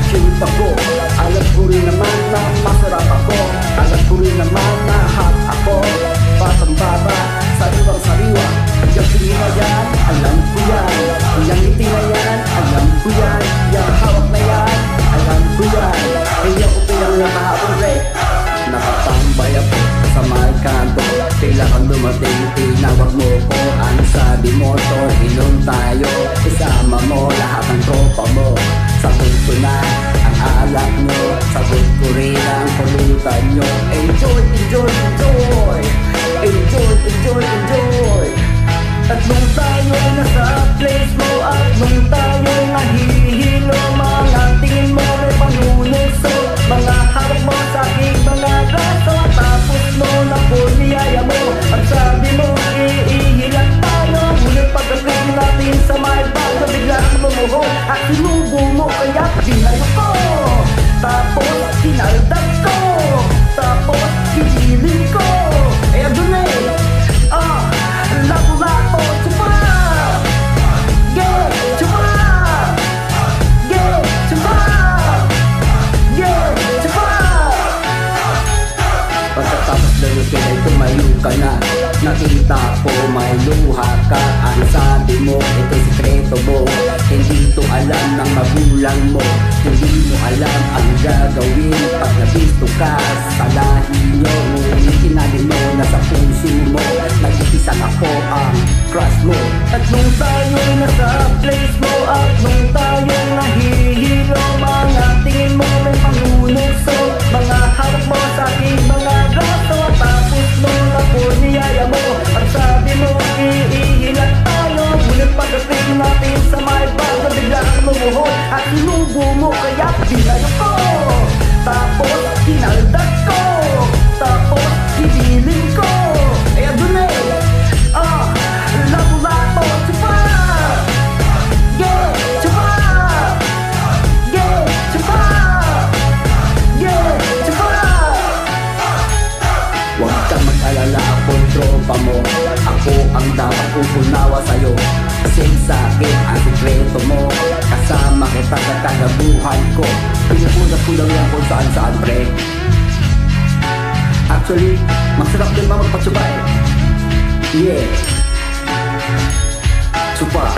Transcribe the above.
cute ako. Alam ko rin naman na masarap ako. Alam ko rin naman na hot ako. Batang bata, sariwang sariwa. Yung tingin na yan, alam ko yan. Yung ngiti na yan, alam ko yan. Yung hawak na yan, alam ko yan. Kaya ko pinang nakahapon break. Nakatambay ako sa may kanto. Kailangan dumating, tinawag mo ko. Ang sabi mo, to, inom tayo. Isama mo lahat ng tropa mo. Sagot ko na ang alak nyo. Sagot ko rin ang pulutan nyo. Enjoy, enjoy, enjoy. Enjoy, enjoy, enjoy. At nung tayo'y nasa place mo, at nung tayo'y nahihilo, mga tingin mo may panunukso, mga harap mo sa aking mga braso. Tapos mo na po niyaya mo, at sabi mo iihilat tayo. Ngunit pagdating natin sa may bago, biglang lumuhod at sinubo mo, kaya binayo ko. Tapos kinaldag ko, tapos kinilin ko. Eh doon na lapu-lapo, chupa. Yeah, chupa. Yeah, chupa. Yeah, chupa. Pagkatapos dalos ka ay tumayo ka na. Nakita ko may luha ka. Ang sabi mo, ito'y sikreto mo. Hindi to alam ng magulang mo. Hindi mo alam ang gagawin pag nabisto ka sa lahi nyo. Ngunit kinalin mo na sa puso mo. Nag-iisang ako ang crush mo. At nung tayo'y nasa place mo, at nung tayo'y nahihilo, mga tingin mo may pangunukso, mga harap mo sa aking mga braso. Tapos nung ako niyaya mo, at sabi mo iihilat tayo. Ngunit pagdating natin sa may bago, biglang lumuhod at sinubo mo, kaya binayo ko. Tapos kinaldag ko, tapos hibilin ko. Eh doon na lapu-lapo, chupa. Yeah, chupa. Yeah, chupa. Yeah, chupa. Huwag kang mag-alala, akong tropa mo. Ako ang dapat upunawa sa'yo. Kasi sa'kin ang sikreto mo. Kasama kita sa kagabuhan ko. Pinupunas ko lang yan kung saan-saan, pre. Actually, masarap din ba magpatsubay? Yeah. Chupa.